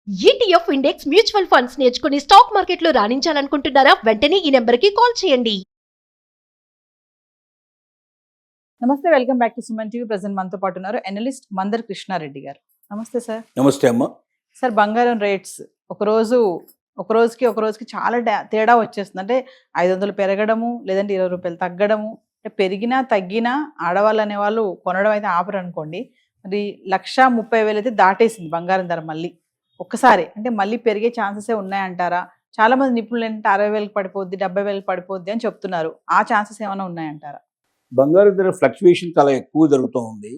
ETF index mutual funds నేర్చుకుని stock మార్కెట్లో రాణించాలనుకుంటున్నారా? వెంటనే ఈ నెంబర్కి కాల్ చేయండి. నమస్తే, welcome back to Suman TV. Present మనతో పాటు ఉన్నారు అనలిస్ట్ మందర్ కృష్ణారెడ్డి గారు. నమస్తే సార్. నమస్తే అమ్మ. సార్, బంగారం రేట్స్ ఒక రోజుకి చాలా తేడా వచ్చేస్తుంది. అంటే 500 పెరగడము, లేదంటే 20 రూపాయలు తగ్గడము. అంటే పెరిగినా తగ్గినా ఆడవాళ్ళు అనేవాళ్ళు కొనడం అయితే ఆపరు అనుకోండి. మరి 1,30,000 అయితే దాటేసింది బంగారం ధర. మళ్ళీ ఒక్కసారి అంటే మళ్ళీ పెరిగే ఛాన్సెస్ ఉన్నాయంటారా? చాలా మంది నిపుణులు ఏంటంటే 60,000 పడిపోద్ది, 70,000 పడిపోద్ది అని చెప్తున్నారు. ఆ ఛాన్సెస్ ఏమైనా ఉన్నాయంటారా? బంగారు ధర ఫ్లక్చువేషన్ చాలా ఎక్కువ జరుగుతూ ఉంది.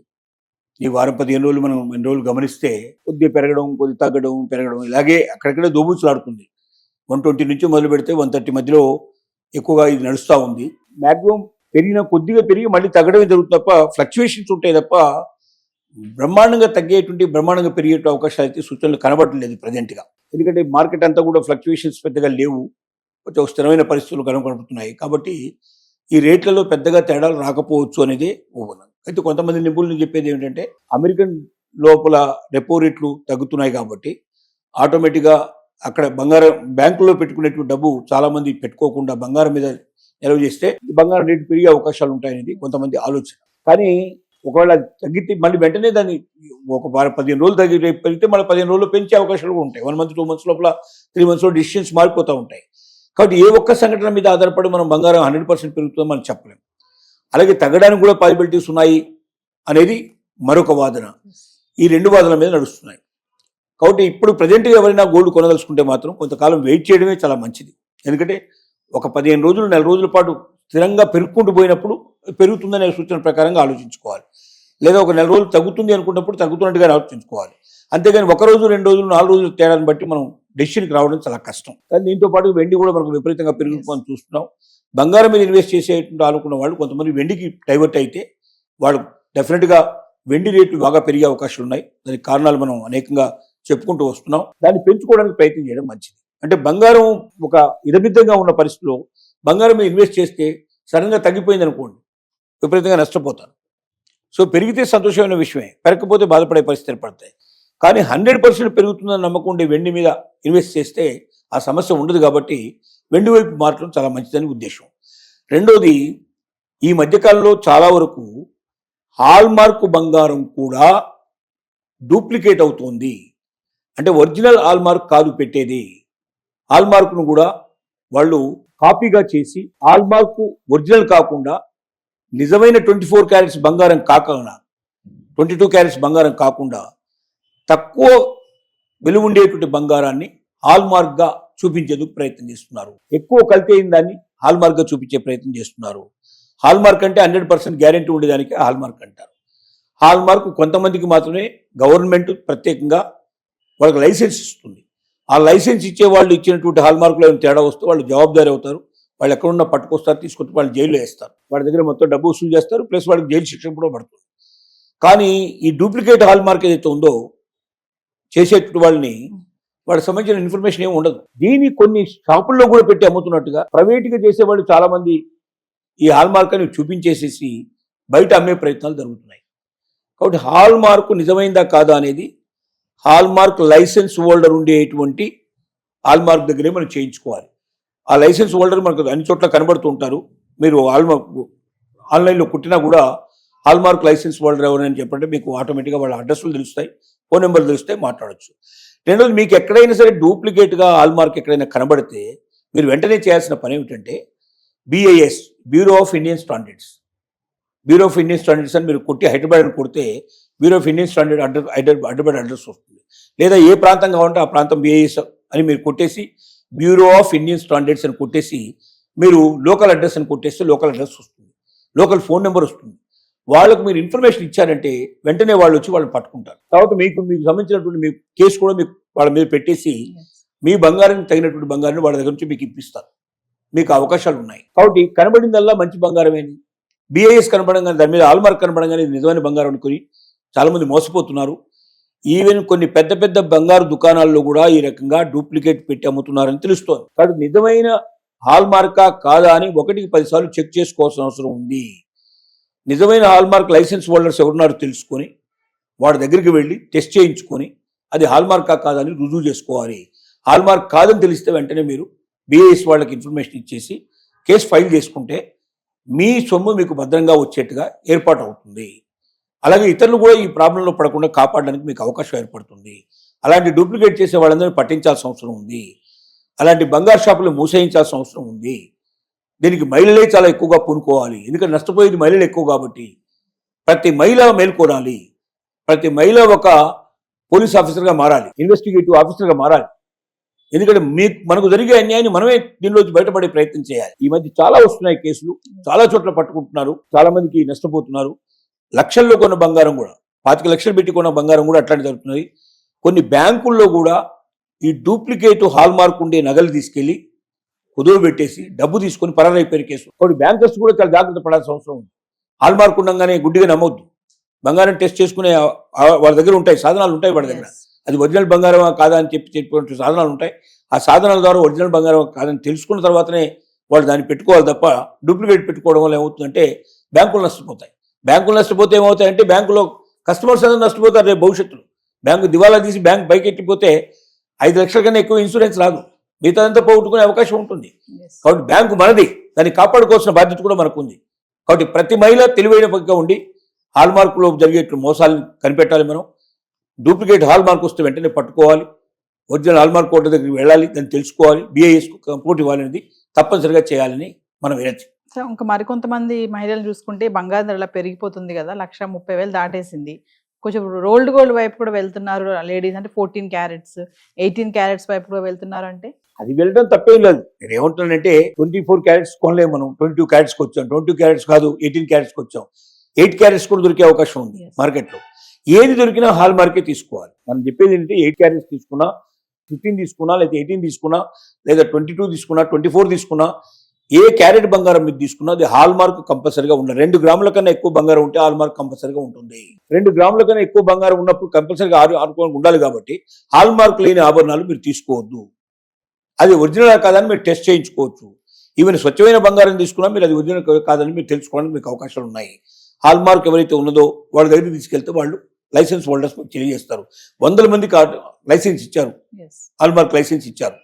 ఈ వారం 15 రోజులు మనం 2 రోజులు గమనిస్తే కొద్దిగా పెరగడం, కొద్ది తగ్గడం, పెరగడం, ఇలాగే అక్కడక్కడే దోబూచులాడుతుంది. 120 నుంచి మొదలు పెడితే 130 మధ్యలో ఎక్కువగా ఇది నడుస్తూ ఉంది. మ్యాక్సిమం కొద్దిగా పెరిగి మళ్ళీ తగ్గడమే జరుగుతుంది తప్ప ఫ్లక్చువేషన్స్ ఉంటాయి తప్ప బ్రహ్మాండంగా తగ్గేటువంటి, బ్రహ్మాండంగా పెరిగే అవకాశాలు అయితే సూచనలు కనబడలేదు ప్రజెంట్గా. ఎందుకంటే మార్కెట్ అంతా కూడా ఫ్లక్చువేషన్స్ పెద్దగా లేవు, కొంచెం స్థిరమైన పరిస్థితులు కనబడుతున్నాయి. కాబట్టి ఈ రేట్లలో పెద్దగా తేడాలు రాకపోవచ్చు అనేది ఊహన. అయితే కొంతమంది నిపుణులు చెప్పేది ఏమిటంటే అమెరికన్ లోపల రెపో రేట్లు తగ్గుతున్నాయి కాబట్టి ఆటోమేటిక్గా అక్కడ బంగారం బ్యాంకులో పెట్టుకునేటువంటి డబ్బు చాలామంది పెట్టుకోకుండా బంగారం మీద నిల్వ చేస్తే బంగారం రేటు పెరిగే అవకాశాలు ఉంటాయనేది కొంతమంది ఆలోచన. కానీ ఒకవేళ తగ్గితే మళ్ళీ వెంటనే దాన్ని ఒక 15 రోజులు పెరిగితే మళ్ళీ 15 రోజులు పెంచే అవకాశాలు కూడా ఉంటాయి. 1 మంత్ 2 మంత్స్ లోపల 3 మంత్స్లో డిసిషన్స్ మారిపోతూ ఉంటాయి. కాబట్టి ఏ ఒక్క సంఘటన మీద ఆధారపడి మనం బంగారం 100% పెరుగుతుందో మనం చెప్పలేం. అలాగే తగ్గడానికి కూడా పాసిబిలిటీస్ ఉన్నాయి అనేది మరొక వాదన. ఈ 2 వాదనల మీద నడుస్తున్నాయి. కాబట్టి ఇప్పుడు ప్రజెంట్గా ఎవరైనా గోల్డ్ కొనదలుచుకుంటే మాత్రం కొంతకాలం వెయిట్ చేయడమే చాలా మంచిది. ఎందుకంటే ఒక 15 రోజులు, 4 రోజుల పాటు స్థిరంగా పెరుగుకుంటూ పోయినప్పుడు పెరుగుతుందనే సూచన ప్రకారంగా ఆలోచించుకోవాలి. లేదా ఒక 4 రోజులు తగ్గుతుంది అనుకున్నప్పుడు తగ్గుతున్నట్టుగానే ఆలోచించుకోవాలి. అంతేగాని 1 రోజు, 2 రోజులు, 4 రోజులు తేడాన్ని బట్టి మనం డెసిషన్కి రావడం చాలా కష్టం. కానీ దీంతో పాటు వెండి కూడా మనకు విపరీతంగా పెరుగుతుందని చూస్తున్నాం. బంగారం మీద ఇన్వెస్ట్ చేసేటువంటి అనుకున్న వాళ్ళు కొంతమంది వెండికి డైవర్ట్ అయితే వాళ్ళు డెఫినెట్గా వెండి రేట్లు బాగా పెరిగే అవకాశాలు ఉన్నాయి. దానికి కారణాలు మనం అనేకంగా చెప్పుకుంటూ వస్తున్నాం. దాన్ని పెంచుకోవడానికి ప్రయత్నం చేయడం మంచిది. అంటే బంగారం ఒక ఇరమిద్దంగా ఉన్న పరిస్థితిలో బంగారం మీద ఇన్వెస్ట్ చేస్తే సడన్గా తగ్గిపోయింది అనుకోండి, విపరీతంగా నష్టపోతారు. సో పెరిగితే సంతోషమైన విషయమే, పెరగకపోతే బాధపడే పరిస్థితి ఏర్పడతాయి. కానీ 100% పెరుగుతుందని నమ్మకం ఉండే వెండి మీద ఇన్వెస్ట్ చేస్తే ఆ సమస్య ఉండదు. కాబట్టి వెండి వైపు మార్చడం చాలా మంచిదని ఉద్దేశం. రెండోది, ఈ మధ్యకాలంలో చాలా వరకు హాల్మార్క్ బంగారం కూడా డూప్లికేట్ అవుతోంది. అంటే ఒరిజినల్ హాల్మార్క్ కాదు పెట్టేది, హాల్మార్క్ను కూడా వాళ్ళు కాపీగా చేసి హాల్మార్క్ ఒరిజినల్ కాకుండా నిజమైన 24 క్యారెట్స్ బంగారం కాకుండా 22 క్యారెట్స్ బంగారం కాకుండా తక్కువ విలువ ఉండేటువంటి బంగారాన్ని హాల్మార్క్గా చూపించేందుకు ప్రయత్నం చేస్తున్నారు. ఎక్కువ కల్తీ అయిన దాన్ని హాల్మార్క్గా చూపించే ప్రయత్నం చేస్తున్నారు. హాల్మార్క్ అంటే 100% గ్యారెంటీ ఉండేదానికి హాల్మార్క్ అంటారు. హాల్మార్క్ కొంతమందికి మాత్రమే గవర్నమెంట్ ప్రత్యేకంగా వాళ్ళకి లైసెన్స్ ఇస్తుంది. ఆ లైసెన్స్ ఇచ్చే వాళ్ళు ఇచ్చినటువంటి హాల్మార్క్లో ఏమైనా తేడా వస్తే వాళ్ళు జవాబుదారీ అవుతారు. వాళ్ళు ఎక్కడున్నా పట్టుకొస్తారు, తీసుకొచ్చి వాళ్ళు జైల్లో వేస్తారు. వాళ్ళ దగ్గర మొత్తం డబ్బు వసూలు చేస్తారు, ప్లస్ వాళ్ళకి జైలు శిక్ష కూడా పడుతుంది. కానీ ఈ డూప్లికేట్ హాల్మార్క్ ఏదైతే ఉందో చేసేటువంటి వాళ్ళని వాళ్ళకి సంబంధించిన ఇన్ఫర్మేషన్ ఏమి ఉండదు. దీన్ని కొన్ని షాపుల్లో కూడా పెట్టి అమ్ముతున్నట్టుగా ప్రైవేట్గా చేసేవాళ్ళు చాలామంది ఈ హాల్మార్క్ అని చూపించేసేసి బయట అమ్మే ప్రయత్నాలు జరుగుతున్నాయి. కాబట్టి హాల్మార్క్ నిజమైందా కాదా అనేది హాల్మార్క్ లైసెన్స్ హోల్డర్ ఉండేటువంటి హాల్మార్క్ దగ్గరే మనం చేయించుకోవాలి. ఆ లైసెన్స్ హోల్డర్ మనకు అన్ని చోట్ల కనబడుతూ ఉంటారు. మీరు ఆన్లైన్లో కుట్టినా కూడా హాల్మార్క్ లైసెన్స్ హోల్డర్ ఎవరని చెప్పంటే మీకు ఆటోమేటిక్గా వాళ్ళ అడ్రస్లు తెలుస్తాయి, ఫోన్ నెంబర్లు తెలుస్తాయి, మాట్లాడచ్చు. రెండోది, మీకు ఎక్కడైనా సరే డూప్లికేట్గా హాల్మార్క్ ఎక్కడైనా కనబడితే మీరు వెంటనే చేయాల్సిన పని ఏమిటంటే BIS, bureau of Indian standards అని మీరు కొట్టి హైదరాబాద్ అని కొడితే bureau of Indian standard Hyderabad address వస్తుంది. లేదా ఏ ప్రాంతం కావాలంటే ఆ ప్రాంతం BIS అని మీరు కొట్టేసి బ్యూరో ఆఫ్ ఇండియన్ స్టాండర్డ్స్ అని కొట్టేసి మీరు లోకల్ అడ్రస్ అని కొట్టేస్తే లోకల్ అడ్రస్ వస్తుంది, లోకల్ ఫోన్ నెంబర్ వస్తుంది. వాళ్ళకు మీరు ఇన్ఫర్మేషన్ ఇచ్చారంటే వెంటనే వాళ్ళు వచ్చి వాళ్ళని పట్టుకుంటారు. తర్వాత మీకు సంబంధించినటువంటి మీ కేసు కూడా మీకు వాళ్ళ మీద పెట్టేసి మీ బంగారానికి తగినటువంటి బంగారాన్ని వాళ్ళ దగ్గర నుంచి మీకు ఇప్పిస్తారు. మీకు అవకాశాలు ఉన్నాయి. కాబట్టి కనబడిందల్లా మంచి బంగారమేని BIS కనబడంగానే, దాని మీద హాల్మార్క్ కనబడంగానే నిజమైన బంగారం అనుకుని చాలామంది మోసపోతున్నారు. ఈవెన్ కొన్ని పెద్ద పెద్ద బంగారు దుకాణాల్లో కూడా ఈ రకంగా డూప్లికేట్ పెట్టి అమ్ముతున్నారని తెలుస్తోంది. కాబట్టి నిజమైన హాల్మార్కా కాదా అని 1కి 10 సార్లు చెక్ చేసుకోవాల్సిన అవసరం ఉంది. నిజమైన హాల్మార్క్ లైసెన్స్ హోల్డర్స్ ఎవరున్నారో తెలుసుకొని వాడి దగ్గరికి వెళ్ళి టెస్ట్ చేయించుకొని అది హాల్మార్కా కాదని రుజువు చేసుకోవాలి. హాల్మార్క్ కాదని తెలిస్తే వెంటనే మీరు బిఐఎస్ వాళ్ళకి ఇన్ఫర్మేషన్ ఇచ్చేసి కేసు ఫైల్ చేసుకుంటే మీ సొమ్ము మీకు భద్రంగా వచ్చేట్టుగా ఏర్పాటు అవుతుంది. అలాగే ఇతరులు కూడా ఈ ప్రాబ్లంలో పడకుండా కాపాడడానికి మీకు అవకాశం ఏర్పడుతుంది. అలాంటి డూప్లికేట్ చేసే వాళ్ళందరినీ పట్టించాల్సిన అవసరం ఉంది. అలాంటి బంగారు షాపులు మూసేయించాల్సిన అవసరం ఉంది. దీనికి మహిళలే చాలా ఎక్కువగా పూనుకోవాలి. ఎందుకంటే నష్టపోయేది మహిళలు ఎక్కువ కాబట్టి ప్రతి మహిళ మేల్కొనాలి. ప్రతి మహిళ ఒక పోలీస్ ఆఫీసర్గా మారాలి, ఇన్వెస్టిగేటివ్ ఆఫీసర్గా మారాలి. ఎందుకంటే మనకు జరిగే అన్యాయాన్ని మనమే దీనిలోంచి బయటపడే ప్రయత్నం చేయాలి. ఈ మధ్య చాలా వస్తున్నాయి కేసులు, చాలా చోట్ల పట్టుకుంటున్నారు, చాలా మందికి నష్టపోతున్నారు. లక్షల్లో కొన్న బంగారం కూడా, 25 లక్షలు పెట్టి కొన్న బంగారం కూడా అట్లాంటి జరుగుతున్నాయి. కొన్ని బ్యాంకుల్లో కూడా ఈ డూప్లికేట్ హాల్ మార్క్ ఉండే నగలు తీసుకెళ్లి కుదువ పెట్టేసి డబ్బు తీసుకొని పరారైపోయిన కేసు. కాబట్టి బ్యాంకర్స్ కూడా చాలా జాగ్రత్త పడాల్సిన అవసరం ఉంది. హాల్ మార్క్ ఉండగానే గుడ్డిగా నమ్మొద్దు. బంగారం టెస్ట్ చేసుకునే వాళ్ళ దగ్గర ఉంటాయి, సాధనాలు ఉంటాయి వాళ్ళ దగ్గర. అది ఒరిజినల్ బంగారం కాదా అని చెప్పే సాధనాలు ఉంటాయి. ఆ సాధనాల ద్వారా ఒరిజినల్ బంగారం కాదని తెలుసుకున్న తర్వాతనే వాళ్ళు దాన్ని పెట్టుకోవాలి తప్ప డూప్లికేట్ పెట్టుకోవడం వల్ల ఏమవుతుందంటే బ్యాంకులు నష్టపోతాయి. బ్యాంకులు నష్టపోతే ఏమవుతాయంటే బ్యాంకులో కస్టమర్స్ అందరూ నష్టపోతారు. రేపు భవిష్యత్తులో బ్యాంకు దివాలా తీసి బ్యాంక్ బయకెట్టిపోతే 5 లక్షల కన్నా ఎక్కువ ఇన్సూరెన్స్ రాదు, మిగతాదంతా పోగొట్టుకునే అవకాశం ఉంటుంది. కాబట్టి బ్యాంకు మనది, దాన్ని కాపాడుకోవాల్సిన బాధ్యత కూడా మనకు ఉంది. కాబట్టి ప్రతి మహిళ తెలివైన పక్కగా ఉండి హాల్ మార్కులో జరిగేట్లు మోసాలను కనిపెట్టాలి. మనం డూప్లికేట్ హాల్ మార్క్ వస్తే వెంటనే పట్టుకోవాలి. ఒరిజినల్ హాల్ మార్క్ కోట దగ్గరికి వెళ్ళాలి, దాన్ని తెలుసుకోవాలి. బిఐఎస్కు కంప్యూటర్ ఇవ్వాలనేది తప్పనిసరిగా చేయాలని మనం వినతి. సో ఇంకా మరికొంతమంది మహిళలు చూసుకుంటే బంగారం ధర పెరిగిపోతుంది కదా, 1,30,000 దాటేసింది. కొంచెం రోల్డ్ గోల్డ్ వైపు కూడా వెళ్తున్నారు లేడీస్, అంటే 14 క్యారెట్స్ 18 క్యారెట్స్ వైపు కూడా వెళ్తున్నారు. అంటే అది వెళ్ళడం తప్పేం లేదు. నేను ఏమంటున్నానంటే 24 క్యారెట్స్ కొనలేము మనం, 22 క్యారెట్స్కి వచ్చాం. 22 క్యారెట్స్ కాదు, 18 క్యారెట్స్కి వచ్చాం. 8 క్యారెట్స్ కూడా దొరికే అవకాశం ఉంది మార్కెట్లో. ఏది దొరికినా హాల్ మార్కే తీసుకోవాలి. మనం చెప్పేది ఏంటంటే 8 క్యారెట్స్ తీసుకున్నా, 15 తీసుకున్నా, లేదా 18 తీసుకున్నా, లేదా 22 తీసుకున్నా, 24 తీసుకున్నా, ఏ క్యారెట్ బంగారం మీరు తీసుకున్నా అది హాల్ మార్క్ కంపల్సరీగా ఉండాలి. 2 గ్రాముల కన్నా ఎక్కువ బంగారం ఉంటే హాల్ మార్క్ కంపల్సరీగా ఉంటుంది. 2 గ్రాముల కన్నా ఎక్కువ బంగారం ఉన్నప్పుడు కంపల్సరీగా ఆడుకోవడానికి ఉండాలి. కాబట్టి హాల్ మార్క్ లేని ఆభరణాలు మీరు తీసుకోవద్దు. అది ఒరిజినల్ కాదని మీరు టెస్ట్ చేయించుకోవచ్చు. ఈవెన్ స్వచ్ఛమైన బంగారం తీసుకున్నా మీరు అది ఒరిజినల్ కాదని మీరు తెలుసుకోవడానికి మీకు అవకాశాలు ఉన్నాయి. హాల్ మార్క్ ఎవరైతే ఉన్నదో వాళ్ళ దగ్గరికి తీసుకెళ్తే వాళ్ళు లైసెన్స్ హోల్డర్స్ తెలియజేస్తారు. 100 మంది లైసెన్స్ ఇచ్చారు, హాల్ మార్క్ లైసెన్స్ ఇచ్చారు.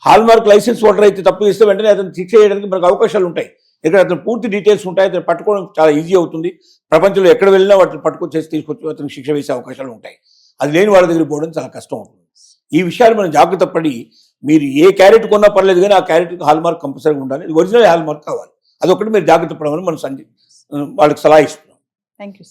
హాల్ మార్క్ లైసెన్స్ హోల్డర్ అయితే తప్పు చేస్తే వెంటనే అతను శిక్ష చేయడానికి మనకు అవకాశాలు ఉంటాయి. ఇక్కడ అతను పూర్తి డీటెయిల్స్ ఉంటాయి, అతను పట్టుకోవడం చాలా ఈజీ అవుతుంది. ప్రపంచంలో ఎక్కడ వెళ్ళినా వాటిని పట్టుకొచ్చేసి తీసుకొచ్చి అతనికి శిక్ష వేసే అవకాశాలు ఉంటాయి. అది లేని వాళ్ళ దగ్గరికి పోవడం చాలా కష్టం అవుతుంది. ఈ విషయాలు మనం జాగ్రత్త పడి, మీరు ఏ క్యారెట్ కొన్నా పర్లేదు కానీ ఆ క్యారెట్కి హాల్ మార్క్ కంపల్సరీగా ఉండాలి. ఒరిజినల్ హాల్ మార్క్ కావాలి. అదొకటి మీరు జాగ్రత్త పడమని మనం వాళ్ళకి సలహా ఇస్తున్నాం. Thank you.